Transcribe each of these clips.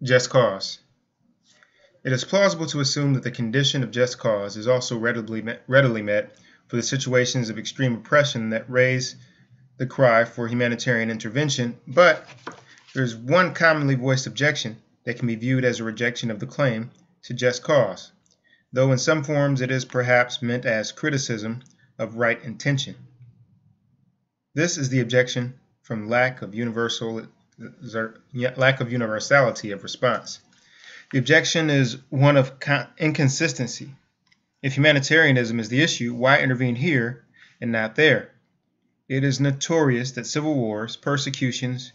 Just cause. It is plausible to assume that the condition of just cause is also readily met for the situations of extreme oppression that raise the cry for humanitarian intervention, but there is one commonly voiced objection that can be viewed as a rejection of the claim to just cause, though in some forms it is perhaps meant as criticism of right intention. This is the objection from lack of universality of response. The objection is one of inconsistency. If humanitarianism is the issue, why intervene here and not there? It is notorious that civil wars, persecutions,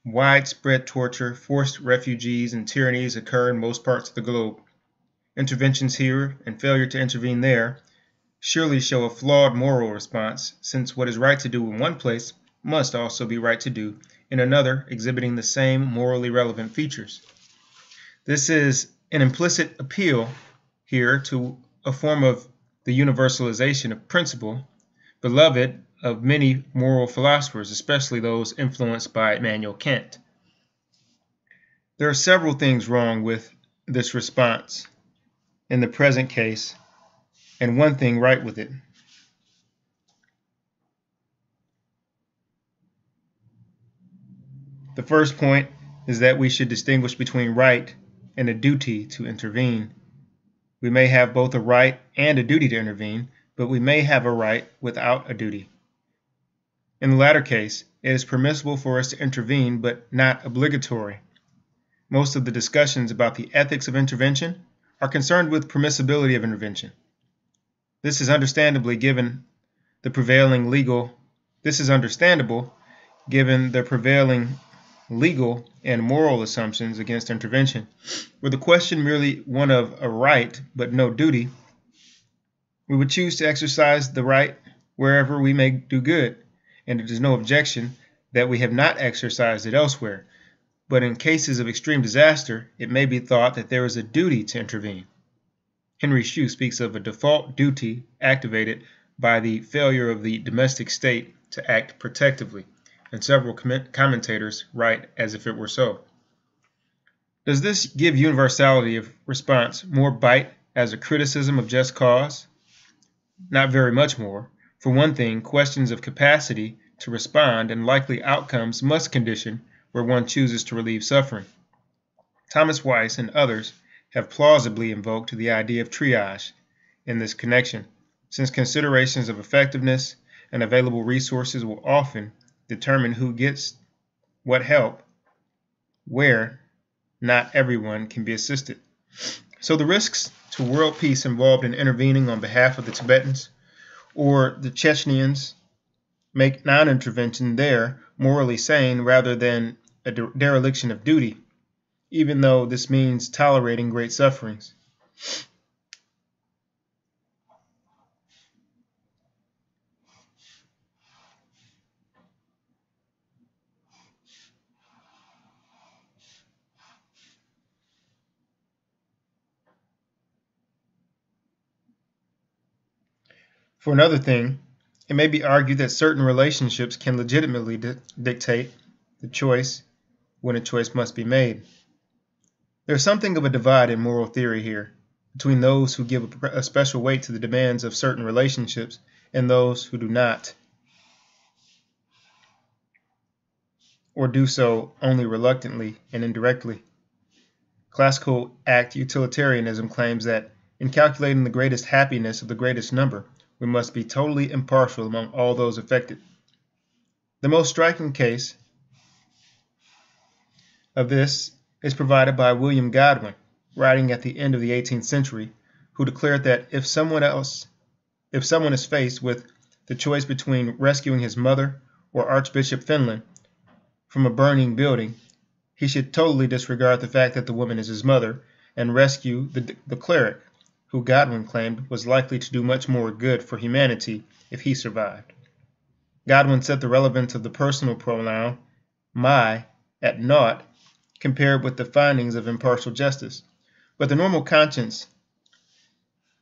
widespread torture, forced refugees, and tyrannies occur in most parts of the globe. Interventions here and failure to intervene there surely show a flawed moral response, since what is right to do in one place must also be right to do in another, exhibiting the same morally relevant features. This is an implicit appeal here to a form of the universalization of principle, beloved of many moral philosophers, especially those influenced by Immanuel Kant. There are several things wrong with this response in the present case, and one thing right with it. The first point is that we should distinguish between right and a duty to intervene. We may have both a right and a duty to intervene, but we may have a right without a duty. In the latter case, it is permissible for us to intervene, but not obligatory. Most of the discussions about the ethics of intervention are concerned with permissibility of intervention. This is understandable given the prevailing legal and moral assumptions against intervention. Were the question merely one of a right but no duty, we would choose to exercise the right wherever we may do good, and it is no objection that we have not exercised it elsewhere. But in cases of extreme disaster, it may be thought that there is a duty to intervene. Henry Shue speaks of a default duty activated by the failure of the domestic state to act protectively, and several commentators write as if it were so. Does this give universality of response more bite as a criticism of just cause? Not very much more. For one thing, questions of capacity to respond and likely outcomes must condition where one chooses to relieve suffering. Thomas Weiss and others have plausibly invoked the idea of triage in this connection, since considerations of effectiveness and available resources will often determine who gets what help, where not everyone can be assisted. So the risks to world peace involved in intervening on behalf of the Tibetans or the Chechens make non-intervention there morally sane rather than a dereliction of duty, even though this means tolerating great sufferings. For another thing, it may be argued that certain relationships can legitimately dictate the choice when a choice must be made. There is something of a divide in moral theory here between those who give a special weight to the demands of certain relationships and those who do not, or do so only reluctantly and indirectly. Classical act utilitarianism claims that in calculating the greatest happiness of the greatest number, we must be totally impartial among all those affected. The most striking case of this is provided by William Godwin, writing at the end of the 18th century, who declared that if someone is faced with the choice between rescuing his mother or Archbishop Finlan from a burning building, he should totally disregard the fact that the woman is his mother and rescue the cleric, who Godwin claimed was likely to do much more good for humanity if he survived. Godwin set the relevance of the personal pronoun my at naught compared with the findings of impartial justice. But the normal conscience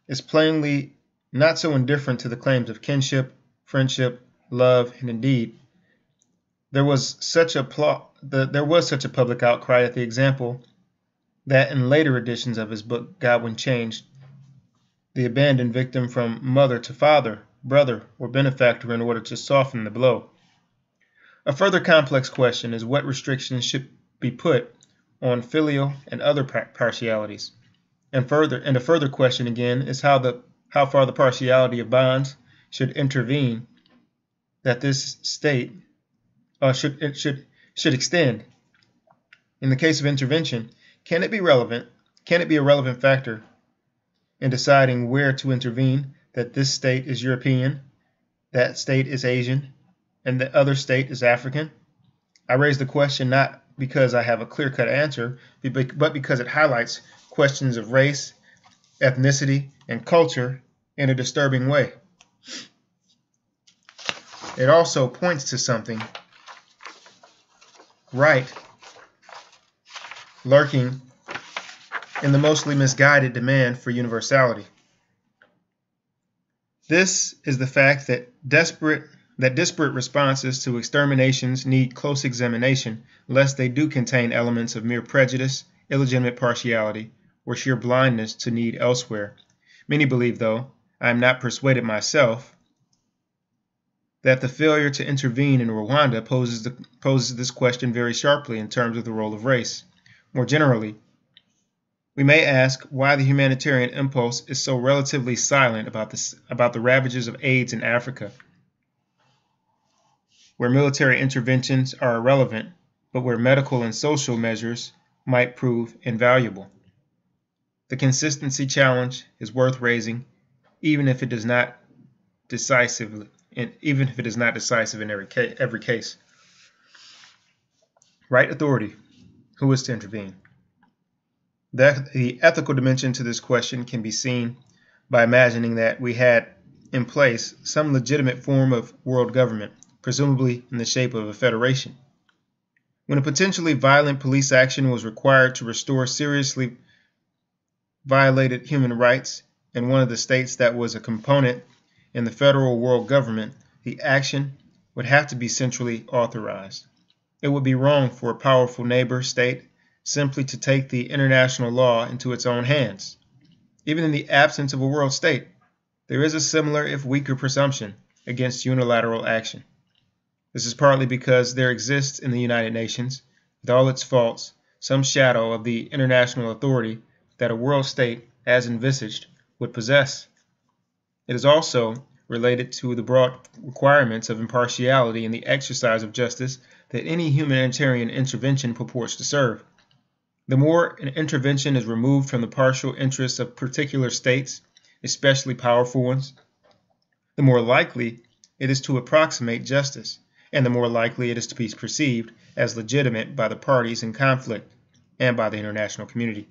is plainly not so indifferent to the claims of kinship, friendship, love, and indeed, there was such a public outcry at the example that in later editions of his book, Godwin changed the abandoned victim from mother to father, brother, or benefactor in order to soften the blow. A further complex question is what restrictions should be put on filial and other partialities. And a further question again is how far the partiality of bonds should intervene that this state should extend. In the case of intervention, can it be a relevant factor in deciding where to intervene that this state is European, that state is Asian, and the other state is African? I raise the question not because I have a clear-cut answer, but because it highlights questions of race, ethnicity, and culture in a disturbing way. It also points to something right lurking in the mostly misguided demand for universality. This is the fact that disparate responses to exterminations need close examination, lest they do contain elements of mere prejudice, illegitimate partiality, or sheer blindness to need elsewhere. Many believe, though I am not persuaded myself, that the failure to intervene in Rwanda poses this question very sharply in terms of the role of race. More generally, we may ask why the humanitarian impulse is so relatively silent about the ravages of AIDS in Africa, where military interventions are irrelevant, but where medical and social measures might prove invaluable. The consistency challenge is worth raising, even if it is not decisive in every case. Right authority. Who is to intervene? The ethical dimension to this question can be seen by imagining that we had in place some legitimate form of world government, presumably in the shape of a federation. When a potentially violent police action was required to restore seriously violated human rights in one of the states that was a component in the federal world government, the action would have to be centrally authorized. It would be wrong for a powerful neighbor state simply to take the international law into its own hands. Even in the absence of a world state, there is a similar, if weaker, presumption against unilateral action. This is partly because there exists in the United Nations, with all its faults, some shadow of the international authority that a world state, as envisaged, would possess. It is also related to the broad requirements of impartiality in the exercise of justice that any humanitarian intervention purports to serve. The more an intervention is removed from the partial interests of particular states, especially powerful ones, the more likely it is to approximate justice, and the more likely it is to be perceived as legitimate by the parties in conflict and by the international community.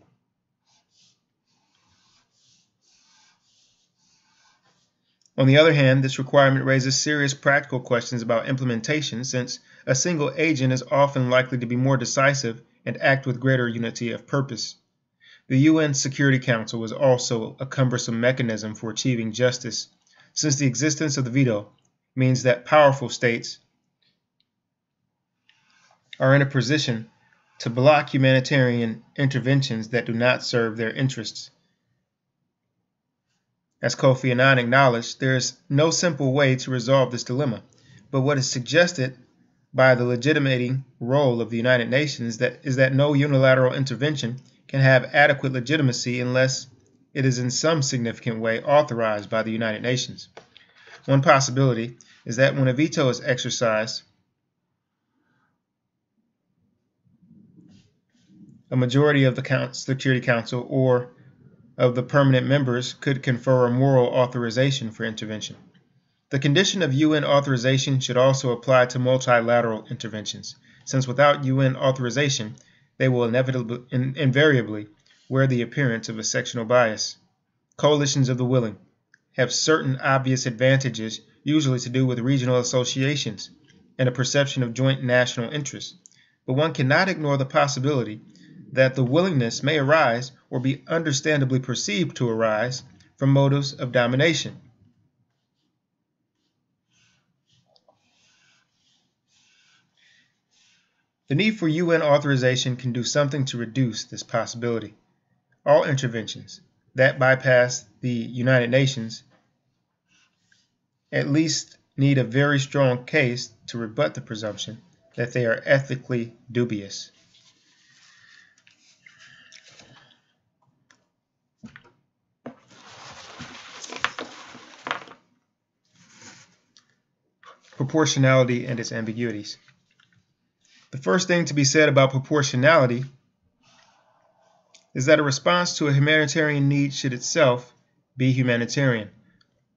On the other hand, this requirement raises serious practical questions about implementation, since a single agent is often likely to be more decisive and act with greater unity of purpose. The UN Security Council was also a cumbersome mechanism for achieving justice, since the existence of the veto means that powerful states are in a position to block humanitarian interventions that do not serve their interests. As Kofi Annan acknowledged, there is no simple way to resolve this dilemma, but what is suggested by the legitimating role of the United Nations is that no unilateral intervention can have adequate legitimacy unless it is in some significant way authorized by the United Nations. One possibility is that when a veto is exercised, a majority of the Security Council or of the permanent members could confer a moral authorization for intervention. The condition of UN authorization should also apply to multilateral interventions, since without UN authorization, they will invariably wear the appearance of a sectional bias. Coalitions of the willing have certain obvious advantages, usually to do with regional associations and a perception of joint national interests, but one cannot ignore the possibility that the willingness may arise or be understandably perceived to arise from motives of domination. The need for UN authorization can do something to reduce this possibility. All interventions that bypass the United Nations at least need a very strong case to rebut the presumption that they are ethically dubious. Proportionality and its ambiguities. The first thing to be said about proportionality is that a response to a humanitarian need should itself be humanitarian,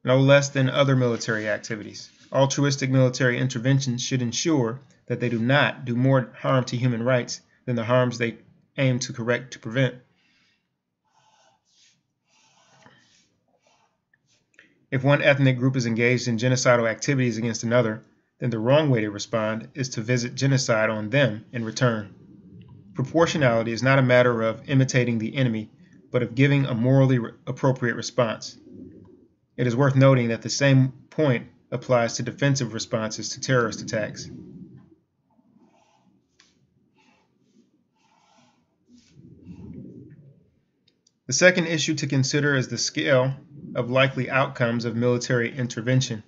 no less than other military activities. Altruistic military interventions should ensure that they do not do more harm to human rights than the harms they aim to prevent. If one ethnic group is engaged in genocidal activities against another, then the wrong way to respond is to visit genocide on them in return. Proportionality is not a matter of imitating the enemy, but of giving a morally appropriate response. It is worth noting that the same point applies to defensive responses to terrorist attacks. The second issue to consider is the scale of likely outcomes of military intervention.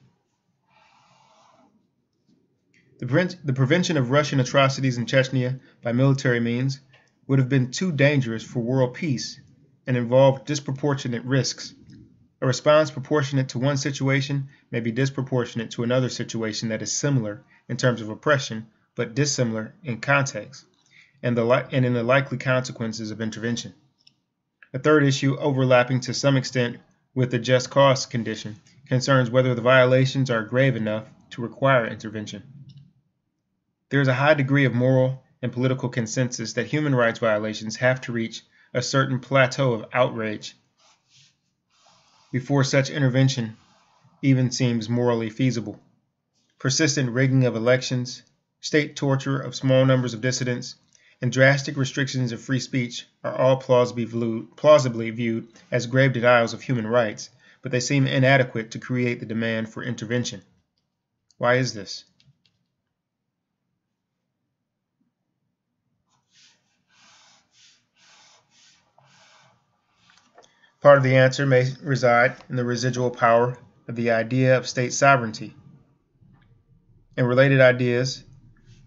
The prevention of Russian atrocities in Chechnya by military means would have been too dangerous for world peace and involved disproportionate risks. A response proportionate to one situation may be disproportionate to another situation that is similar in terms of oppression, but dissimilar in context and in the likely consequences of intervention. A third issue, overlapping to some extent with the just cause condition, concerns whether the violations are grave enough to require intervention. There is a high degree of moral and political consensus that human rights violations have to reach a certain plateau of outrage before such intervention even seems morally feasible. Persistent rigging of elections, state torture of small numbers of dissidents, and drastic restrictions of free speech are all plausibly viewed as grave denials of human rights, but they seem inadequate to create the demand for intervention. Why is this? Part of the answer may reside in the residual power of the idea of state sovereignty and related ideas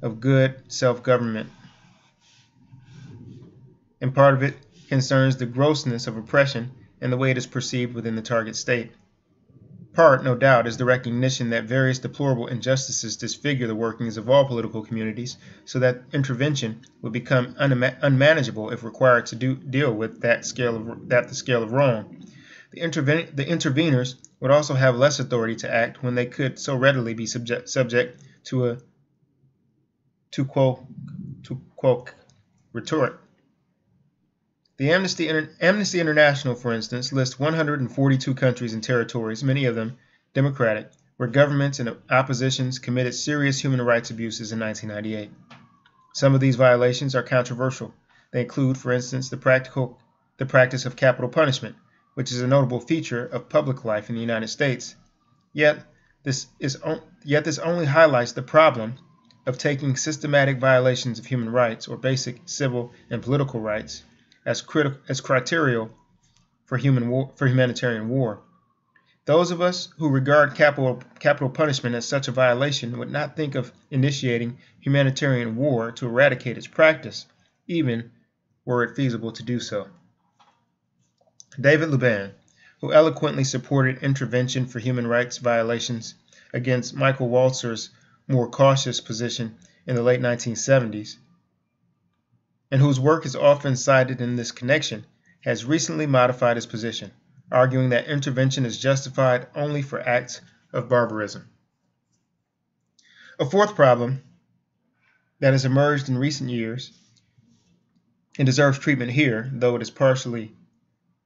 of good self-government. And part of it concerns the grossness of oppression and the way it is perceived within the target state. Part, no doubt, is the recognition that various deplorable injustices disfigure the workings of all political communities, so that intervention would become unmanageable if required to deal with the scale of wrong. The interveners would also have less authority to act when they could so readily be subject to a quote retort. The Amnesty International, for instance, lists 142 countries and territories, many of them democratic, where governments and oppositions committed serious human rights abuses in 1998. Some of these violations are controversial. They include, for instance, the practice of capital punishment, which is a notable feature of public life in the United States. Yet this only highlights the problem of taking systematic violations of human rights or basic civil and political rights as criteria for humanitarian war. Those of us who regard capital punishment as such a violation would not think of initiating humanitarian war to eradicate its practice, even were it feasible to do so. David Luban, who eloquently supported intervention for human rights violations against Michael Walzer's more cautious position in the late 1970s, and whose work is often cited in this connection, has recently modified his position, arguing that intervention is justified only for acts of barbarism. A fourth problem that has emerged in recent years and deserves treatment here, though it is partially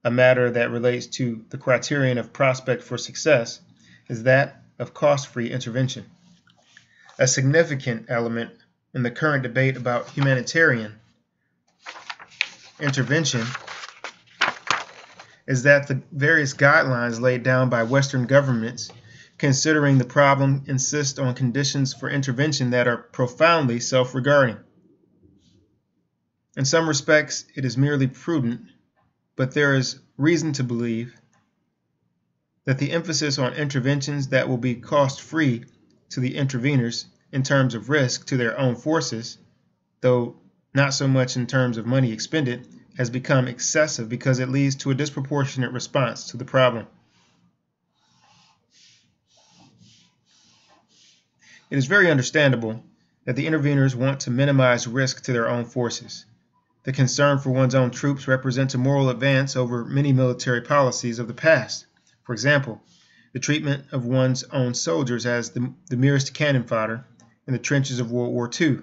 a matter that relates to the criterion of prospect for success, is that of cost-free intervention. A significant element in the current debate about humanitarian intervention is that the various guidelines laid down by Western governments considering the problem insist on conditions for intervention that are profoundly self-regarding. In some respects, it is merely prudent, but there is reason to believe that the emphasis on interventions that will be cost-free to the interveners in terms of risk to their own forces, though not so much in terms of money expended, has become excessive because it leads to a disproportionate response to the problem. It is very understandable that the interveners want to minimize risk to their own forces. The concern for one's own troops represents a moral advance over many military policies of the past. For example, the treatment of one's own soldiers as the merest cannon fodder in the trenches of World War II.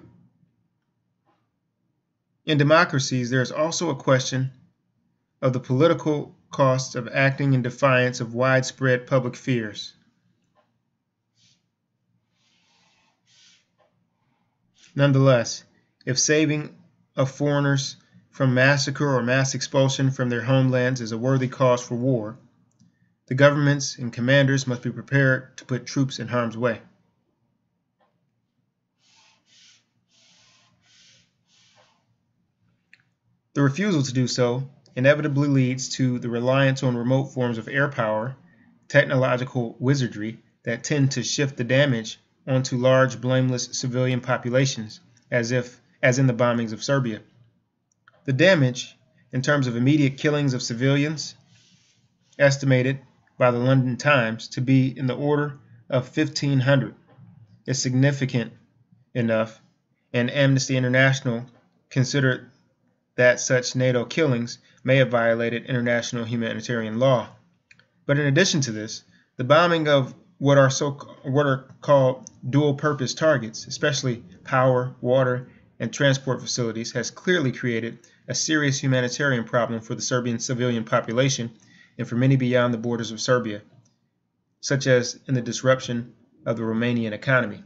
In democracies, there is also a question of the political costs of acting in defiance of widespread public fears. Nonetheless, if saving of foreigners from massacre or mass expulsion from their homelands is a worthy cause for war, the governments and commanders must be prepared to put troops in harm's way. The refusal to do so inevitably leads to the reliance on remote forms of air power, technological wizardry that tend to shift the damage onto large, blameless civilian populations, as in the bombings of Serbia. The damage, in terms of immediate killings of civilians, estimated by the London Times to be in the order of 1,500, is significant enough, and Amnesty International considered that such NATO killings may have violated international humanitarian law. But in addition to this, the bombing of what are called dual-purpose targets, especially power, water, and transport facilities, has clearly created a serious humanitarian problem for the Serbian civilian population and for many beyond the borders of Serbia, such as in the disruption of the Romanian economy.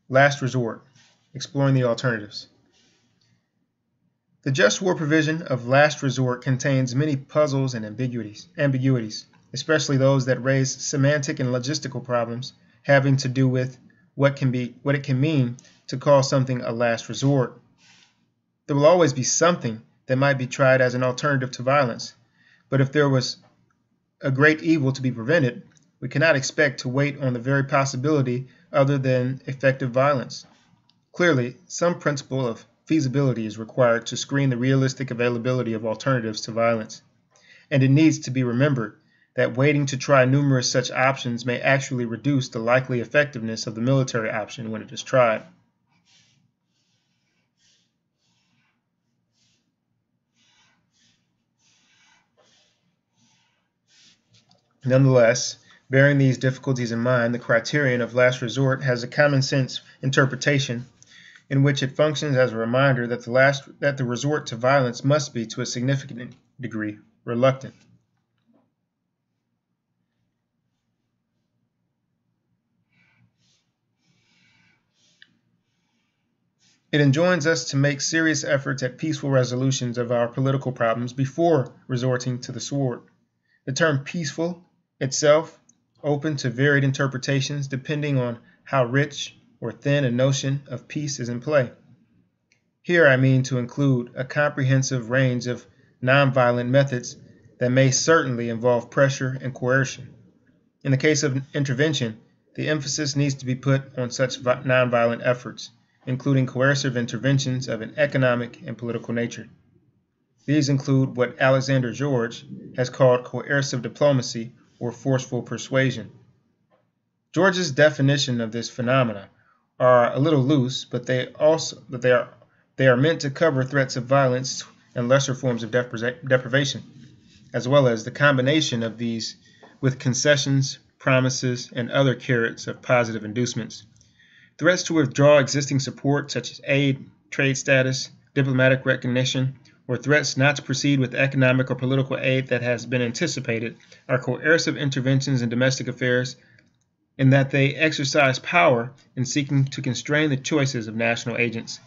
Last resort, exploring the alternatives. The just war provision of last resort contains many puzzles and ambiguities, especially those that raise semantic and logistical problems having to do with what it can mean to call something a last resort. There will always be something that might be tried as an alternative to violence, but if there was a great evil to be prevented, we cannot expect to wait on the very possibility other than effective violence. Clearly, some principle of feasibility is required to screen the realistic availability of alternatives to violence, and it needs to be remembered that waiting to try numerous such options may actually reduce the likely effectiveness of the military option when it is tried. Nonetheless, bearing these difficulties in mind, the criterion of last resort has a common sense interpretation in which it functions as a reminder that the resort to violence must be, to a significant degree, reluctant. It enjoins us to make serious efforts at peaceful resolutions of our political problems before resorting to the sword. The term peaceful itself open to varied interpretations depending on how rich or thin a notion of peace is in play. Here I mean to include a comprehensive range of nonviolent methods that may certainly involve pressure and coercion. In the case of intervention, the emphasis needs to be put on such nonviolent efforts, including coercive interventions of an economic and political nature. These include what Alexander George has called coercive diplomacy or forceful persuasion. George's definition of this phenomena are a little loose, but they are meant to cover threats of violence and lesser forms of deprivation, as well as the combination of these with concessions, promises, and other carrots of positive inducements. Threats to withdraw existing support such as aid, trade status, diplomatic recognition, or threats not to proceed with economic or political aid that has been anticipated are coercive interventions in domestic affairs in that they exercise power in seeking to constrain the choices of national agents.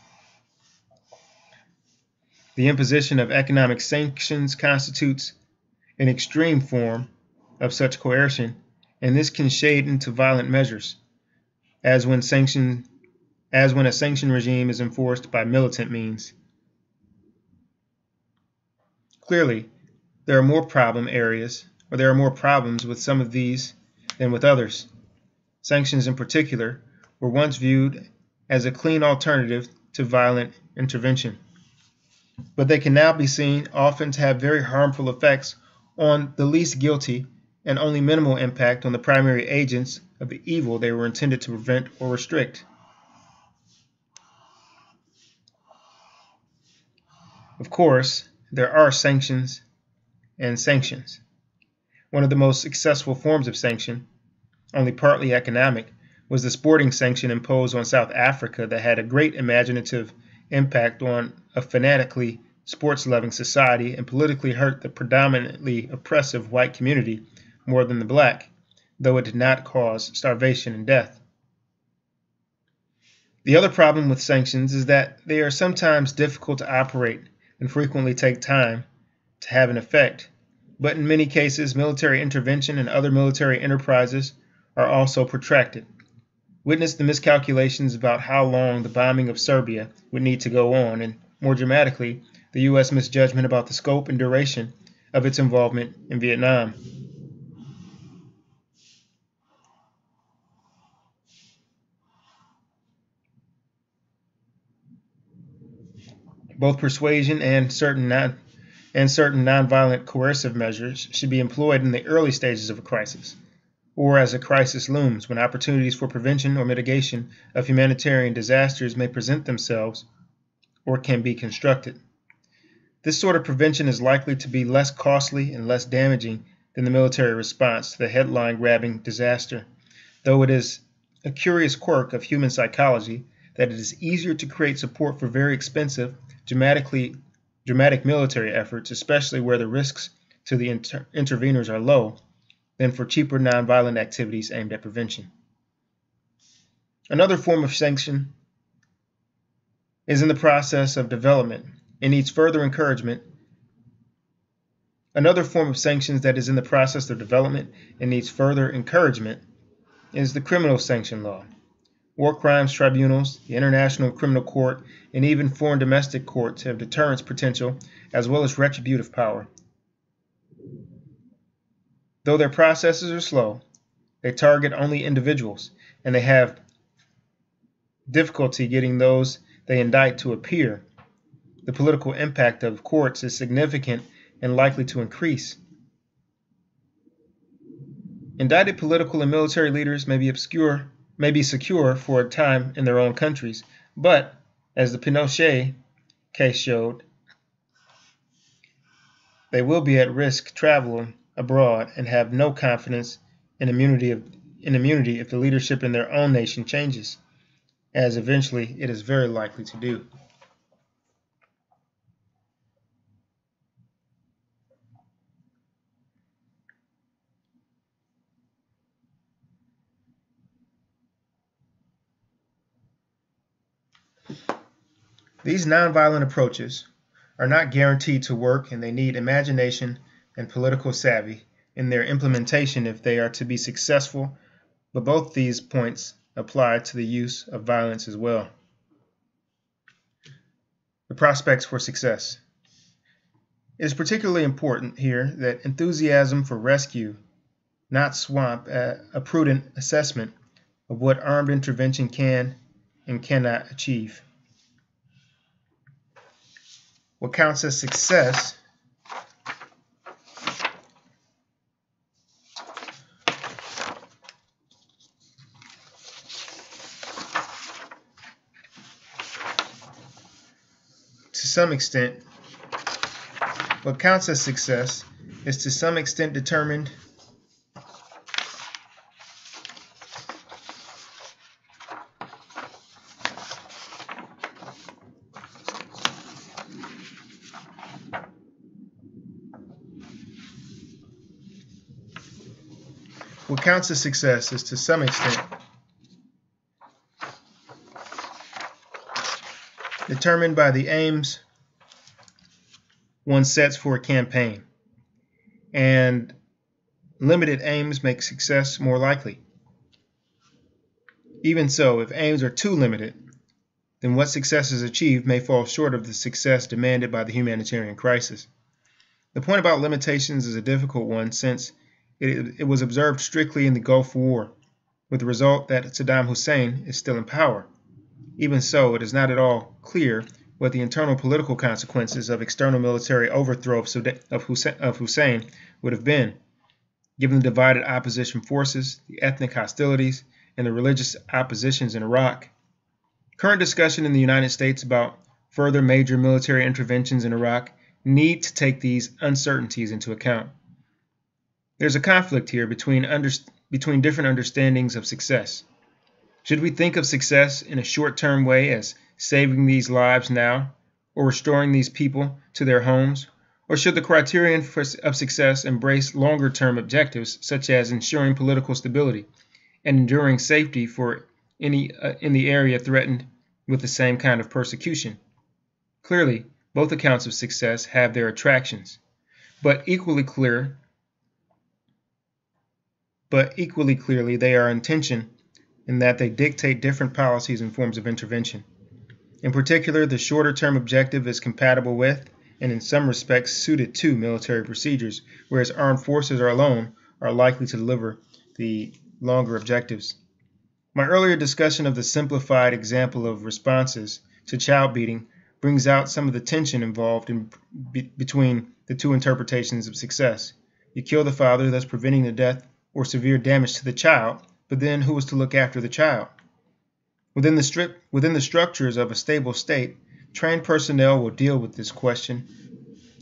The imposition of economic sanctions constitutes an extreme form of such coercion, and this can shade into violent measures, as when a sanction regime is enforced by militant means. Clearly, there are more problems with some of these than with others. Sanctions in particular were once viewed as a clean alternative to violent intervention, but they can now be seen often to have very harmful effects on the least guilty and only minimal impact on the primary agents of the evil they were intended to prevent or restrict. Of course, there are sanctions and sanctions. One of the most successful forms of sanction, only partly economic, was the sporting sanction imposed on South Africa that had a great imaginative impact on a fanatically sports-loving society and politically hurt the predominantly oppressive white community more than the black, though it did not cause starvation and death. The other problem with sanctions is that they are sometimes difficult to operate and frequently take time to have an effect, but in many cases military intervention and other military enterprises are also protracted. Witness the miscalculations about how long the bombing of Serbia would need to go on, and more dramatically, the U.S. misjudgment about the scope and duration of its involvement in Vietnam. Both persuasion and certain nonviolent coercive measures should be employed in the early stages of a crisis, or as a crisis looms, when opportunities for prevention or mitigation of humanitarian disasters may present themselves or can be constructed. This sort of prevention is likely to be less costly and less damaging than the military response to the headline-grabbing disaster, though it is a curious quirk of human psychology that it is easier to create support for very expensive, dramatic military efforts, especially where the risks to the interveners are low, than for cheaper nonviolent activities aimed at prevention. Another form of sanction is in the process of development and needs further encouragement. Another form of sanctions that is in the process of development and needs further encouragement is the criminal sanction law. War crimes tribunals, the International Criminal Court, and even foreign domestic courts have deterrence potential as well as retributive power. Though their processes are slow, they target only individuals, and they have difficulty getting those they indict to appear. The political impact of courts is significant and likely to increase. Indicted political and military leaders may be secure for a time in their own countries, but, as the Pinochet case showed, they will be at risk traveling abroad and have no confidence in immunity if the leadership in their own nation changes, as eventually it is very likely to do. These nonviolent approaches are not guaranteed to work, and they need imagination and political savvy in their implementation if they are to be successful, but both these points apply to the use of violence as well. The prospects for success. It is particularly important here that enthusiasm for rescue not swamp a prudent assessment of what armed intervention can and cannot achieve. What counts as success is to some extent determined by the aims one sets for a campaign. and limited aims make success more likely. Even so, if aims are too limited, then what success is achieved may fall short of the success demanded by the humanitarian crisis. The point about limitations is a difficult one since it was observed strictly in the Gulf War, with the result that Saddam Hussein is still in power. Even so, it is not at all clear what the internal political consequences of external military overthrow of Hussein would have been, given the divided opposition forces, the ethnic hostilities, and the religious oppositions in Iraq. Current discussion in the United States about further major military interventions in Iraq need to take these uncertainties into account. There's a conflict here between different understandings of success. Should we think of success in a short-term way as saving these lives now or restoring these people to their homes? Or should the criterion of success embrace longer-term objectives such as ensuring political stability and enduring safety for any in the area threatened with the same kind of persecution? Clearly, both accounts of success have their attractions, but equally clearly they are in tension in that they dictate different policies and forms of intervention. In particular, the shorter-term objective is compatible with, and in some respects suited to, military procedures, whereas armed forces alone are likely to deliver the longer objectives. My earlier discussion of the simplified example of responses to child beating brings out some of the tension involved between the two interpretations of success. You kill the father, thus preventing the death or severe damage to the child, but then who is to look after the child? Within the structures of a stable state, trained personnel will deal with this question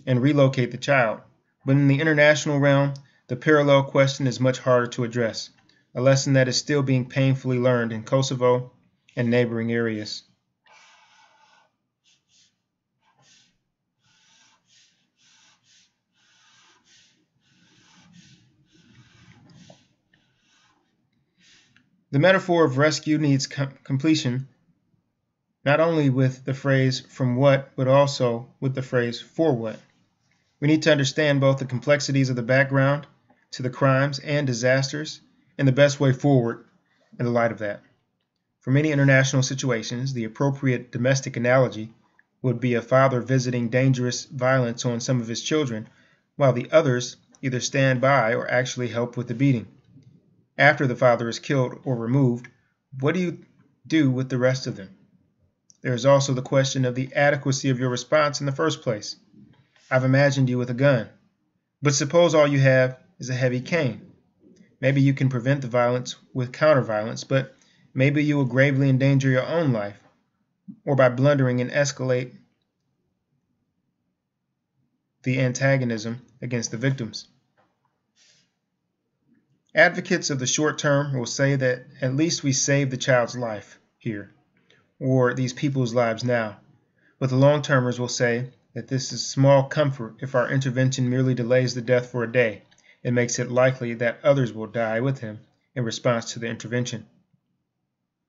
and relocate the child. But in the international realm, the parallel question is much harder to address, a lesson that is still being painfully learned in Kosovo and neighboring areas. The metaphor of rescue needs completion not only with the phrase "from what," but also with the phrase "for what." We need to understand both the complexities of the background to the crimes and disasters and the best way forward in the light of that. For many international situations, the appropriate domestic analogy would be a father visiting dangerous violence on some of his children, while the others either stand by or actually help with the beating. After the father is killed or removed, what do you do with the rest of them? There is also the question of the adequacy of your response in the first place. I've imagined you with a gun, but suppose all you have is a heavy cane. Maybe you can prevent the violence with counter-violence, but maybe you will gravely endanger your own life, or by blundering and escalate the antagonism against the victims. Advocates of the short term will say that at least we saved the child's life here, or these people's lives now. But the long-termers will say that this is small comfort if our intervention merely delays the death for a day and makes it likely that others will die with him in response to the intervention.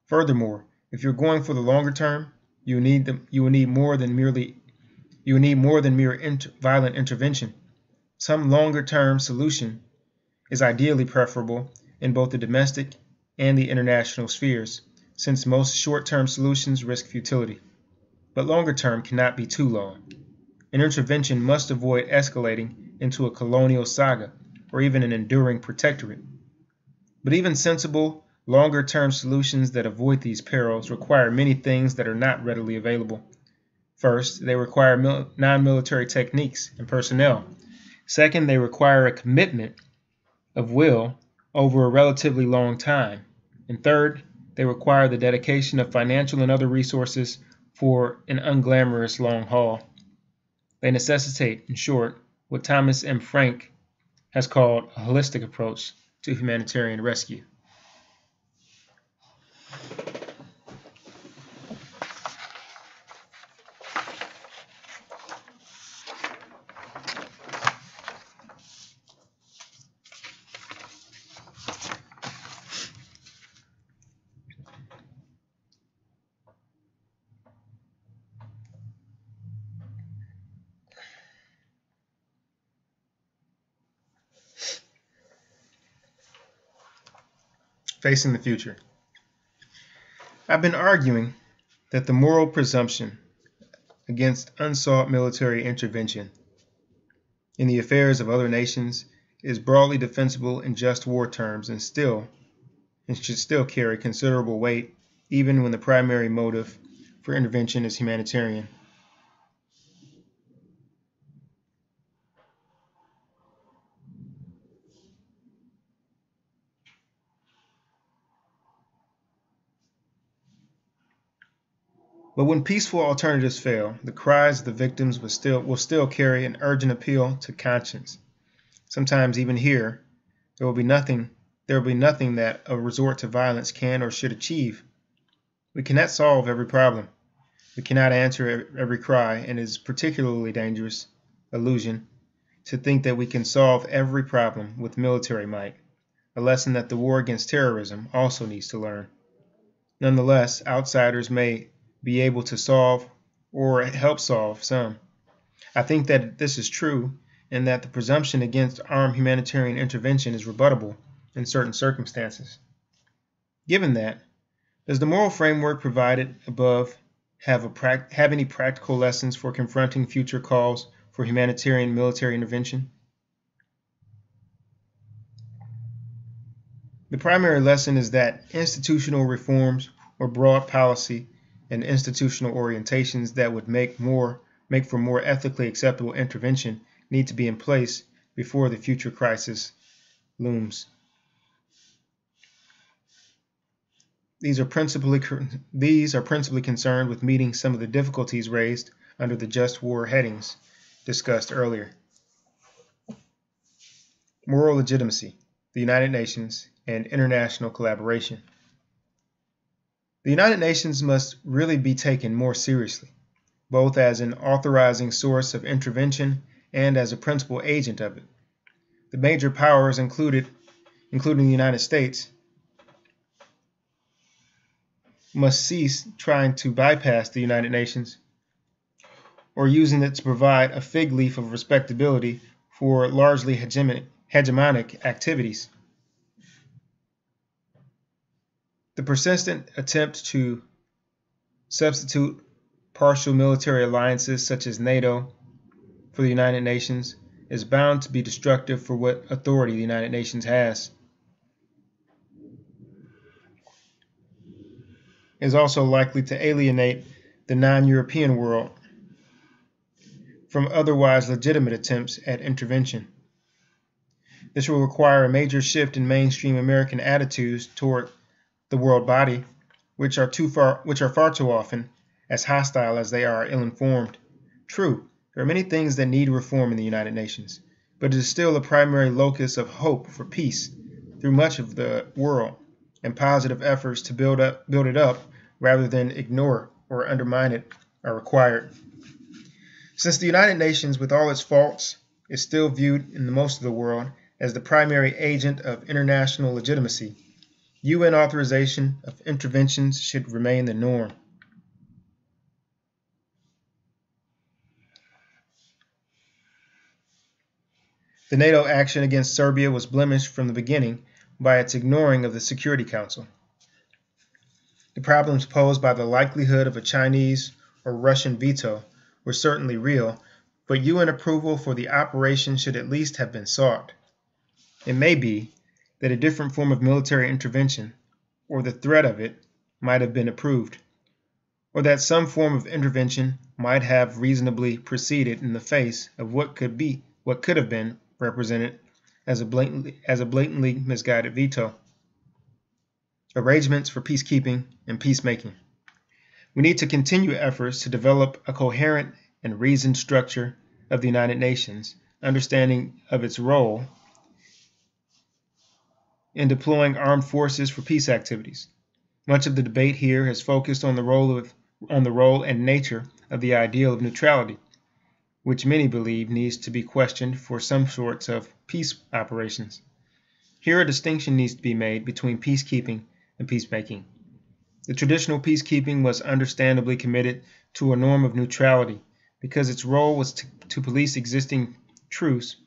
Furthermore, if you're going for the longer term, you will need more than mere violent intervention. Some longer-term solution is ideally preferable in both the domestic and the international spheres, since most short-term solutions risk futility. But longer term cannot be too long. An intervention must avoid escalating into a colonial saga or even an enduring protectorate. But even sensible, longer-term solutions that avoid these perils require many things that are not readily available. First, they require non-military techniques and personnel. Second, they require a commitment of will over a relatively long time. And third, they require the dedication of financial and other resources for an unglamorous long haul. They necessitate, in short, what Thomas M. Frank has called a holistic approach to humanitarian rescue. facing the future. I've been arguing that the moral presumption against unsought military intervention in the affairs of other nations is broadly defensible in just war terms and should still carry considerable weight even when the primary motive for intervention is humanitarian. But when peaceful alternatives fail, the cries of the victims will still carry an urgent appeal to conscience. Sometimes even here, there will be nothing that a resort to violence can or should achieve. We cannot solve every problem. We cannot answer every cry, and it is particularly dangerous illusion to think that we can solve every problem with military might, a lesson that the war against terrorism also needs to learn. Nonetheless, outsiders may be able to solve or help solve some. I think that this is true and that the presumption against armed humanitarian intervention is rebuttable in certain circumstances. Given that, does the moral framework provided above have any practical lessons for confronting future calls for humanitarian military intervention? The primary lesson is that institutional reforms or broad policy and institutional orientations that would make for more ethically acceptable intervention need to be in place before the future crisis looms. These are principally concerned with meeting some of the difficulties raised under the just war headings discussed earlier. Moral legitimacy, the United Nations, and international collaboration. The United Nations must really be taken more seriously, both as an authorizing source of intervention and as a principal agent of it. The major powers, including the United States, must cease trying to bypass the United Nations or using it to provide a fig leaf of respectability for largely hegemonic activities. The persistent attempt to substitute partial military alliances such as NATO for the United Nations is bound to be destructive for what authority the United Nations has. It is also likely to alienate the non-European world from otherwise legitimate attempts at intervention. This will require a major shift in mainstream American attitudes toward the world body, which are far too often as hostile as they are ill-informed. True, there are many things that need reform in the United Nations, but it is still a primary locus of hope for peace through much of the world, and positive efforts to build it up rather than ignore or undermine it are required. Since the United Nations, with all its faults, is still viewed in most of the world as the primary agent of international legitimacy, UN authorization of interventions should remain the norm. The NATO action against Serbia was blemished from the beginning by its ignoring of the Security Council. The problems posed by the likelihood of a Chinese or Russian veto were certainly real, but UN approval for the operation should at least have been sought. It may be that a different form of military intervention, or the threat of it, might have been approved, or that some form of intervention might have reasonably proceeded in the face of what could have been represented as a blatantly misguided veto. Arrangements for peacekeeping and peacemaking. We need to continue efforts to develop a coherent and reasoned structure of the United Nations, understanding of its role in deploying armed forces for peace activities. Much of the debate here has focused on the role and nature of the ideal of neutrality, which many believe needs to be questioned for some sorts of peace operations. Here a distinction needs to be made between peacekeeping and peacemaking. The traditional peacekeeping was understandably committed to a norm of neutrality because its role was to police existing truce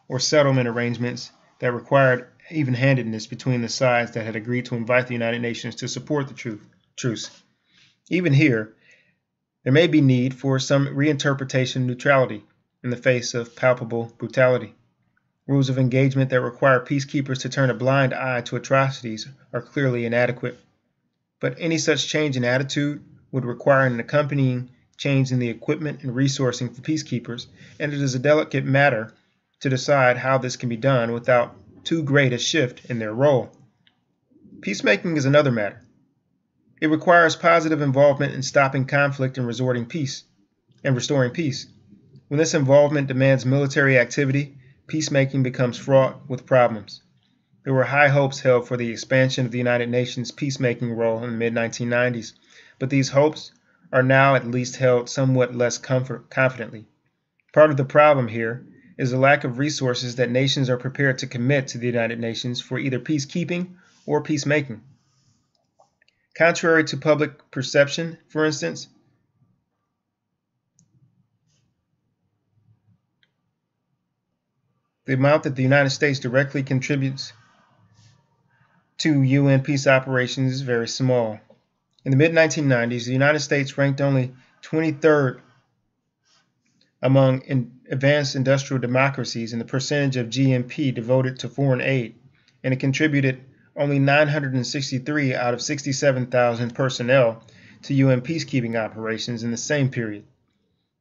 or settlement arrangements that required even-handedness between the sides that had agreed to invite the United Nations to support the truce. Even here, there may be need for some reinterpretation of neutrality in the face of palpable brutality. Rules of engagement that require peacekeepers to turn a blind eye to atrocities are clearly inadequate. But any such change in attitude would require an accompanying change in the equipment and resourcing for peacekeepers, and it is a delicate matter to decide how this can be done without too great a shift in their role. Peacemaking is another matter. It requires positive involvement in stopping conflict and restoring peace. When this involvement demands military activity, peacemaking becomes fraught with problems. There were high hopes held for the expansion of the United Nations peacemaking role in the mid-1990s, but these hopes are now at least held somewhat less confidently. Part of the problem here is the lack of resources that nations are prepared to commit to the United Nations for either peacekeeping or peacemaking. Contrary to public perception, for instance, the amount that the United States directly contributes to UN peace operations is very small. In the mid-1990s, the United States ranked only 23rd among advanced industrial democracies in the percentage of GNP devoted to foreign aid, and it contributed only 963 out of 67,000 personnel to UN peacekeeping operations in the same period.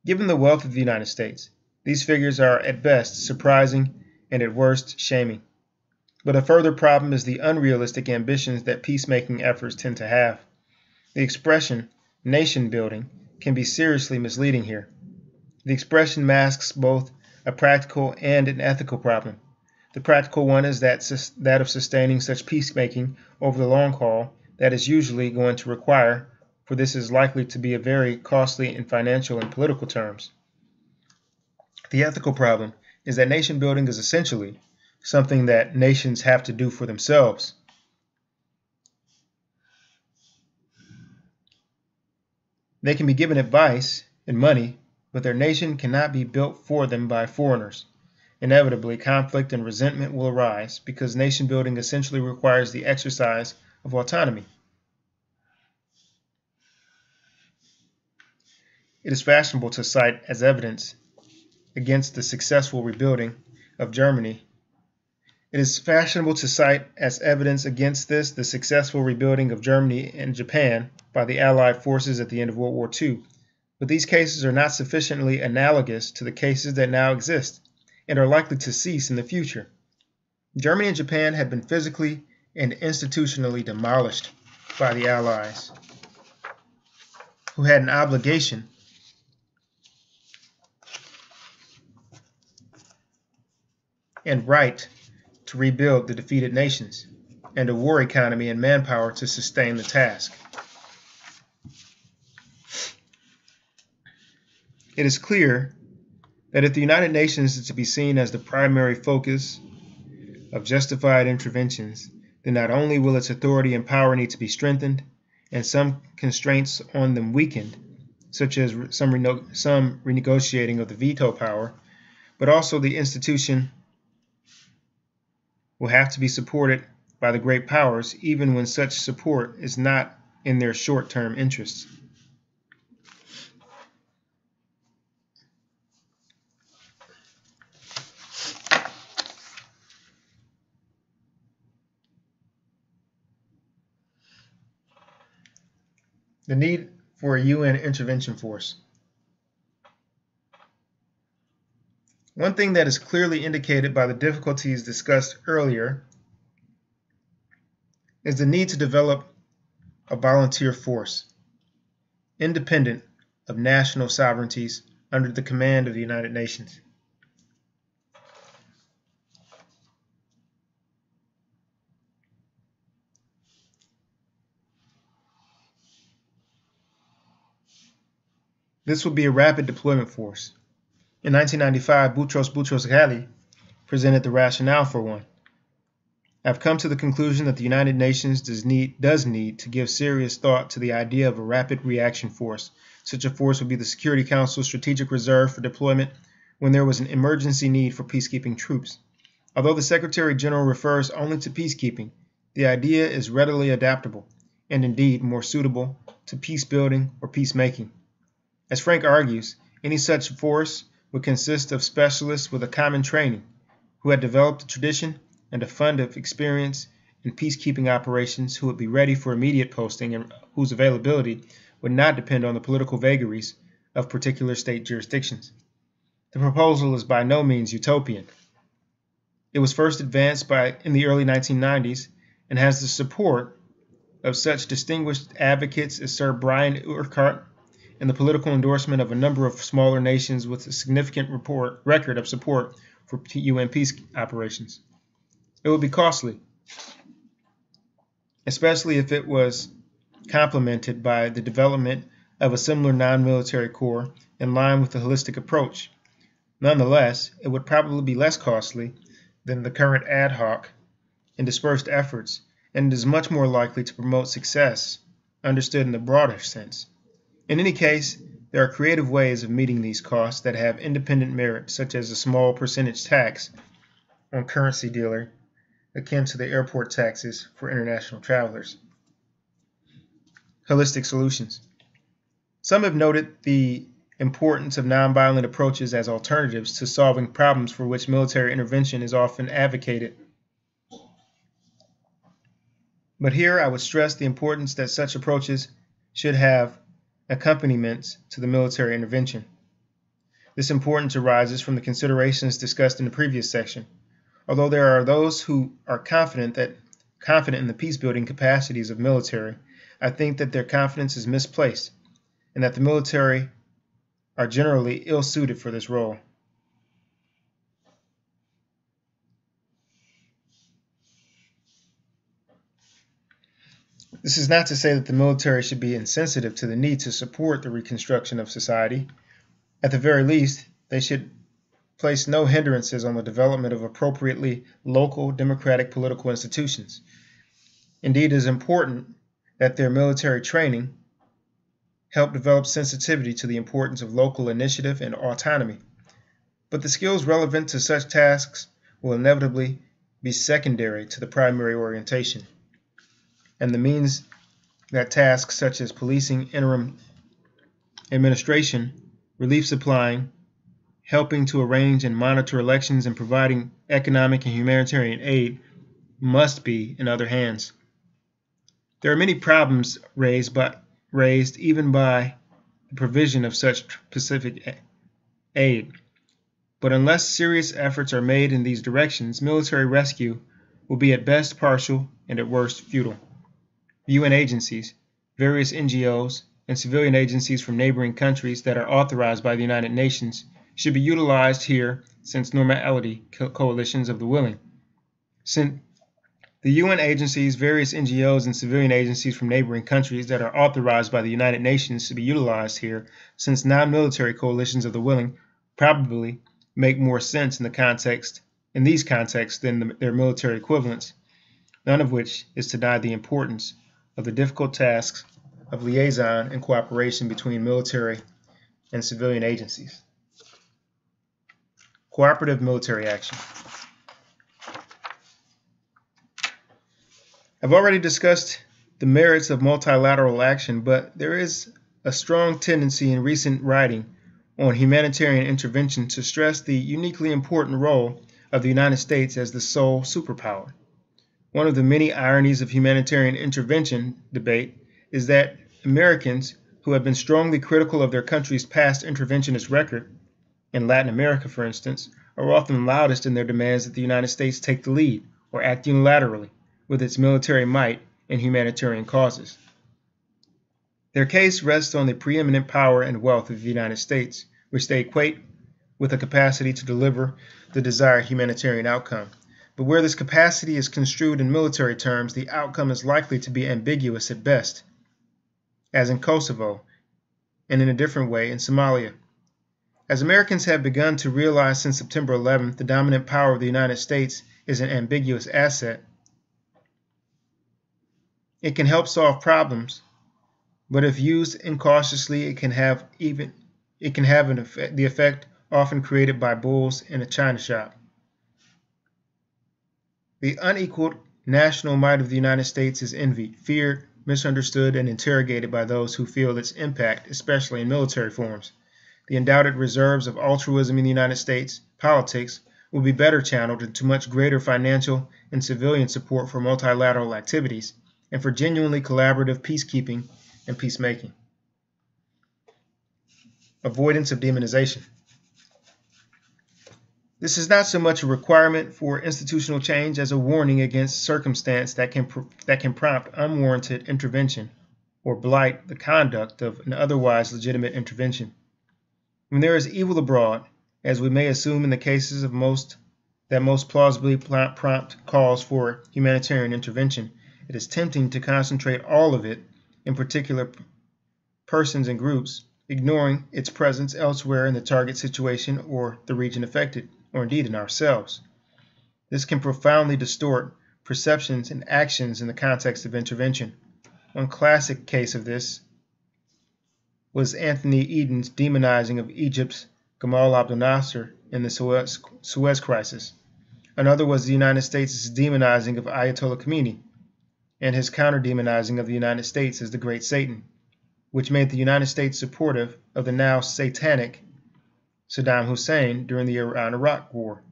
Given the wealth of the United States, these figures are at best surprising and at worst shaming. But a further problem is the unrealistic ambitions that peacemaking efforts tend to have. The expression nation building can be seriously misleading here. The expression masks both a practical and an ethical problem. The practical one is that of sustaining such peacemaking over the long haul that is usually going to require, for this is likely to be very costly in financial and political terms. The ethical problem is that nation building is essentially something that nations have to do for themselves. They can be given advice and money, but their nation cannot be built for them by foreigners. Inevitably, conflict and resentment will arise because nation building essentially requires the exercise of autonomy. It is fashionable to cite as evidence against the successful rebuilding of Germany. It is fashionable to cite as evidence against this the successful rebuilding of Germany and Japan by the Allied forces at the end of World War II. But these cases are not sufficiently analogous to the cases that now exist and are likely to cease in the future. Germany and Japan had been physically and institutionally demolished by the Allies, who had an obligation and right to rebuild the defeated nations, and a war economy and manpower to sustain the task. It is clear that if the United Nations is to be seen as the primary focus of justified interventions, then not only will its authority and power need to be strengthened and some constraints on them weakened, such as some renegotiating of the veto power, but also the institution will have to be supported by the great powers, even when such support is not in their short-term interests. The need for a UN intervention force. One thing that is clearly indicated by the difficulties discussed earlier is the need to develop a volunteer force, independent of national sovereignties under the command of the United Nations. This will be a rapid deployment force. In 1995, Boutros Ghali presented the rationale for one. I've come to the conclusion that the United Nations does need to give serious thought to the idea of a rapid reaction force. Such a force would be the Security Council's strategic reserve for deployment when there was an emergency need for peacekeeping troops. Although the Secretary General refers only to peacekeeping, the idea is readily adaptable, and indeed more suitable to peace building or peacemaking. As Frank argues, any such force would consist of specialists with a common training, who had developed a tradition and a fund of experience in peacekeeping operations, who would be ready for immediate posting and whose availability would not depend on the political vagaries of particular state jurisdictions. The proposal is by no means utopian. It was first advanced in the early 1990s and has the support of such distinguished advocates as Sir Brian Urquhart and the political endorsement of a number of smaller nations with a significant record of support for UN peace operations. It would be costly, especially if it was complemented by the development of a similar non-military corps in line with the holistic approach. Nonetheless, it would probably be less costly than the current ad hoc and dispersed efforts, and it is much more likely to promote success, understood in the broader sense. In any case, there are creative ways of meeting these costs that have independent merit, such as a small percentage tax on currency dealer, akin to the airport taxes for international travelers. Holistic solutions. Some have noted the importance of nonviolent approaches as alternatives to solving problems for which military intervention is often advocated. But here I would stress the importance that such approaches should have accompaniments to the military intervention. This importance arises from the considerations discussed in the previous section. Although there are those who are confident in the peace-building capacities of military, I think that their confidence is misplaced, and that the military are generally ill-suited for this role. This is not to say that the military should be insensitive to the need to support the reconstruction of society. At the very least, they should place no hindrances on the development of appropriately local democratic political institutions. Indeed, it is important that their military training help develop sensitivity to the importance of local initiative and autonomy. But the skills relevant to such tasks will inevitably be secondary to the primary orientation, and the means that tasks such as policing, interim administration, relief supplying, helping to arrange and monitor elections, and providing economic and humanitarian aid must be in other hands. There are many problems raised even by the provision of such specific aid, but unless serious efforts are made in these directions, military rescue will be at best partial and at worst futile. UN agencies, various NGOs, and civilian agencies from neighboring countries that are authorized by the United Nations should be utilized here since normality coalitions of the willing. Since the UN agencies, various NGOs, and civilian agencies from neighboring countries that are authorized by the United Nations should be utilized here since non-military coalitions of the willing probably make more sense in these contexts than their military equivalents, none of which is to deny the importance of the difficult tasks of liaison and cooperation between military and civilian agencies. Cooperative military action. I've already discussed the merits of multilateral action, but there is a strong tendency in recent writing on humanitarian intervention to stress the uniquely important role of the United States as the sole superpower. One of the many ironies of humanitarian intervention debate is that Americans who have been strongly critical of their country's past interventionist record, in Latin America for instance, are often loudest in their demands that the United States take the lead or act unilaterally with its military might in humanitarian causes. Their case rests on the preeminent power and wealth of the United States, which they equate with a capacity to deliver the desired humanitarian outcome. But where this capacity is construed in military terms, the outcome is likely to be ambiguous at best, as in Kosovo, and in a different way in Somalia. As Americans have begun to realize since September 11th, the dominant power of the United States is an ambiguous asset. It can help solve problems, but if used incautiously, it can have the effect often created by bulls in a china shop. The unequaled national might of the United States is envied, feared, misunderstood, and interrogated by those who feel its impact, especially in military forms. The undoubted reserves of altruism in the United States politics will be better channeled into much greater financial and civilian support for multilateral activities and for genuinely collaborative peacekeeping and peacemaking. Avoidance of demonization. This is not so much a requirement for institutional change as a warning against circumstance that can prompt unwarranted intervention or blight the conduct of an otherwise legitimate intervention. When there is evil abroad, as we may assume in the cases of most plausibly prompt calls for humanitarian intervention, it is tempting to concentrate all of it in particular persons and groups, ignoring its presence elsewhere in the target situation or the region affected, or indeed in ourselves. This can profoundly distort perceptions and actions in the context of intervention. One classic case of this was Anthony Eden's demonizing of Egypt's Gamal Abdel Nasser in the Suez Crisis. Another was the United States' demonizing of Ayatollah Khomeini and his counter-demonizing of the United States as the Great Satan, which made the United States supportive of the now satanic Saddam Hussein during the Iran-Iraq War.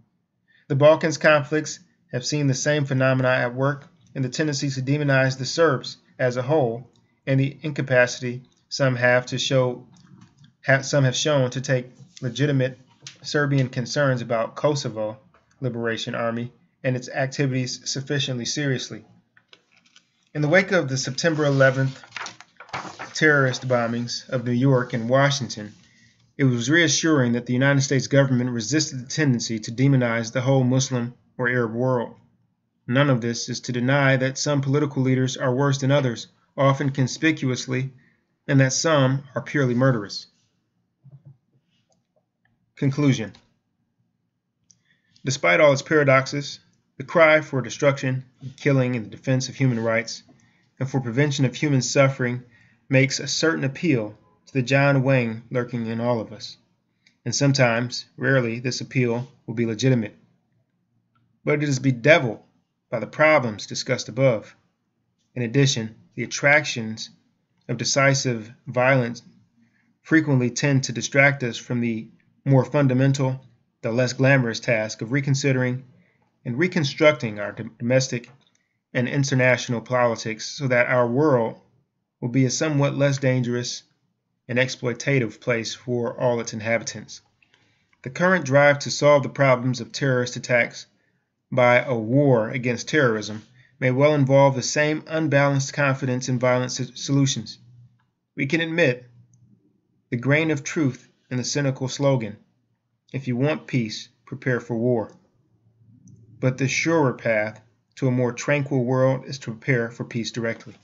The Balkans conflicts have seen the same phenomena at work in the tendency to demonize the Serbs as a whole and the incapacity some have shown to take legitimate Serbian concerns about Kosovo Liberation Army and its activities sufficiently seriously. In the wake of the September 11th terrorist bombings of New York and Washington, it was reassuring that the United States government resisted the tendency to demonize the whole Muslim or Arab world. None of this is to deny that some political leaders are worse than others, often conspicuously, and that some are purely murderous. Conclusion. Despite all its paradoxes, the cry for destruction and killing in the defense of human rights and for prevention of human suffering makes a certain appeal to the John Wayne lurking in all of us. And sometimes, rarely, this appeal will be legitimate. But it is bedeviled by the problems discussed above. In addition, the attractions of decisive violence frequently tend to distract us from the more fundamental, though less glamorous task of reconsidering and reconstructing our domestic and international politics so that our world will be a somewhat less dangerous and exploitative place for all its inhabitants. The current drive to solve the problems of terrorist attacks by a war against terrorism may well involve the same unbalanced confidence in violent solutions. We can admit the grain of truth in the cynical slogan, "If you want peace, prepare for war." But the surer path to a more tranquil world is to prepare for peace directly.